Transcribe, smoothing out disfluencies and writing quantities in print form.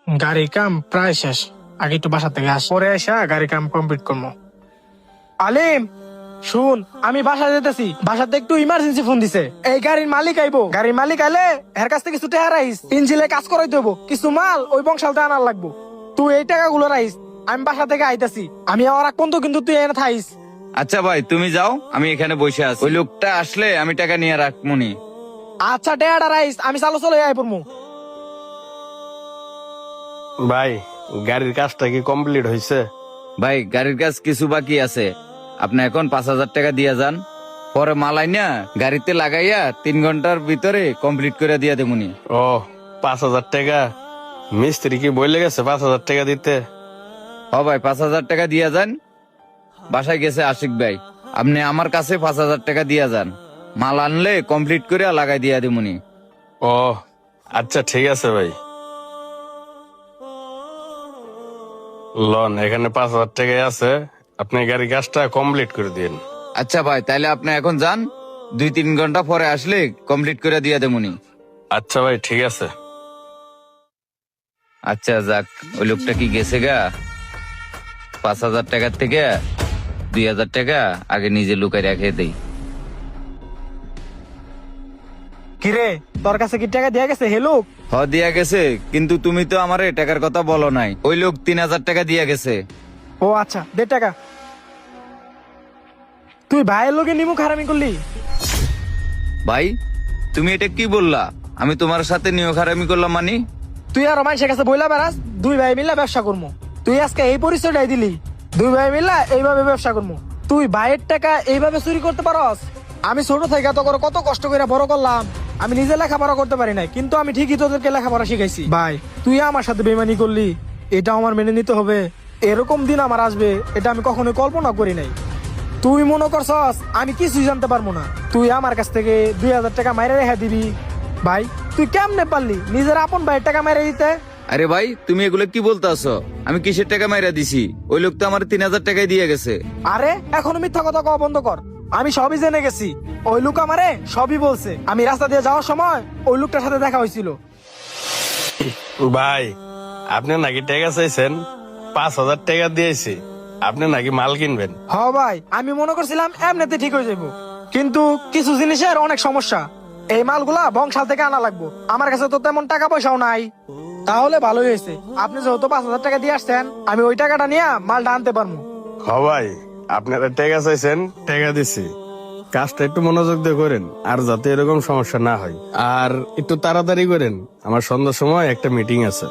গাড়ির কাম প্রায় শেষ। আগে একটু বাসা থেকে আস, পরে আসা গাড়ির কাম কমপ্লিট করবো। আলিম শুন, আমি বাসা যেতেছি, বাসাতে একটু ইমার্জেন্সি ফোন দিছে। এই গাড়ির মালিক আইবো, গাড়ির মালিক আইলে এর কাছ থেকে কিছু টাকা রাইস, ইঞ্জিলে কাজ করাই দেবো, কিছু মাল ওই বংশালতে আনার লাগবো। তুই এই টাকাগুলো রাইস, আমি বাসা থেকে আইতাছি। আমি আর এক পর্যন্ত কিন্তু তুই এনে থাইস। আচ্ছা ভাই, তুমি যাও, আমি এখানে বসে আছি। ওই লোকটা আসলে আমি টাকা নিয়ে রাখমুনি। আচ্ছা টাকাটা রাইস, আমি চালো চলে আই পড়মু। ভাই, গাড়ির কাজটা কি কমপ্লিট হয়েছে? ভাই, গাড়ির কাজ কিছু বাকি আছে। আপনি এখন 5,000 টাকা দিয়ে যান, পরে মালাই না গাড়িতে লাগাইয়া 3 ঘন্টার ভিতরে কমপ্লিট করে দিয়ে দেবুনি। ও, 5,000 টাকা? মিস্ত্রি কি বলে গেছে 5,000 টাকা দিতে? হ ভাই, 5,000 টাকা দিয়ে যান। বাসায় গেছে আশিক ভাই, আপনি আমার কাছে 5,000 টাকা দিয়ে যান, মাল আনলে কমপ্লিট করে লাগাই দিয়ে দেবুনি। ও আচ্ছা, ঠিক আছে ভাই। লন, এখানে 5,000 টাকাই আছে, আপনি গাড়ির কাজটা কমপ্লিট করে দিন। আচ্ছা ভাই, তাইলে আপনি এখন যান, 2-3 ঘন্টা পরে আসলে কমপ্লিট করে দিয়ে দেবুনি। আচ্ছা ভাই, ঠিক আছে। আচ্ছা যাক, ওই লোকটা কি গেছে গা। 5,000 টাকার থেকে 2,000 টাকা আগে নিজে লুকাই রেখে দেই। কিরে, তোর কাছে কি টাকা দিয়া গেছে? হেলো, হ, দিয়া গেছে, কিন্তু তুমি তো আমারে টাকার কথা বলো নাই। ওই লোক 3,000 টাকা দিয়া গেছে। ও আচ্ছা, দে টাকা। তুই ভাইয়ের লোকে নিমুখ হারামি করলি? ভাই, তুমি এটা কি বললা? আমি তোমার সাথে নিয়োগ হারামি করলাম মানে? তুই আর মানুষের কাছে বইলা বেড়াস দুই ভাই মিল্লা ব্যবসা করবো। তুই আজকে এই পরিচয়টাই দিলি, দুই ভাই মিল্লা এইভাবে ব্যবসা করবো। তুই ভাইয়ের টাকা এইভাবে চুরি করতে পারস? আমি ছোট থেকে তো করে কত কষ্ট করে বড় করলাম, আমি নিজে লেখাপড়া করতে পারি নাই, কিন্তু আমি ঠিকই তোদেরকে লেখাপড়া শিখাইছি। ভাই, তুই আমার সাথে বেমানি করলি, এটা আমার মেনে নিতে হবে। এরকম দিন আমার আসবে এটা আমি কখনোই কল্পনা করি নাই। তুই মনে করছস আমি কিছুই জানতে পারবো না? তুই আমার কাছ থেকে 2,000 টাকা মাইরে রেখে দিবি? ভাই, তুই কেমনে পারলি নিজের আপন ভাইয়ের টাকা মাইরে দিতে? আরে ভাই, তুমি এগুলো কি বলতেছো? আমি কিসের টাকা মাইরা দিছি? ওই লোক তো আমার 3,000 টাকাই দিয়ে গেছে। আরে এখনো মিথ্যা কথা কওয়া বন্ধ কর, আমি সবই জেনে গেছি। ওই লোক আমারে সবই বলছে, আমি রাস্তা দিয়ে যাওয়ার সময় ওই লোকটার সাথে দেখা হয়েছিল। ভাই, আপনি নাকি টাকা চাইছেন? 5,000 টাকা দিয়েছি, আপনি নাকি মাল কিনবেন? হ ভাই, আমি মনে করছিলাম এমনিতে ঠিক হয়ে যাবো, কিন্তু কিছু জিনিসের অনেক সমস্যা। এই মালগুলা বংশাল থেকে আনা লাগবো, আমার কাছে তো তেমন টাকা পয়সাও নাই। তাহলে ভালোই হয়েছে, আপনি যেহেতু 5,000 টাকা দিয়ে আসছেন, আমি ওই টাকাটা নিয়ে মালটা আনতে পারবো। হ ভাই, আপনারা টাকা চাইছেন, টাকা দিছি। কাজটা একটু মনোযোগ দিয়ে করেন, আর যাতে এরকম সমস্যা না হয়। আর একটু তাড়াতাড়ি করেন, আমার সন্ধ্যার সময় একটা মিটিং আছে।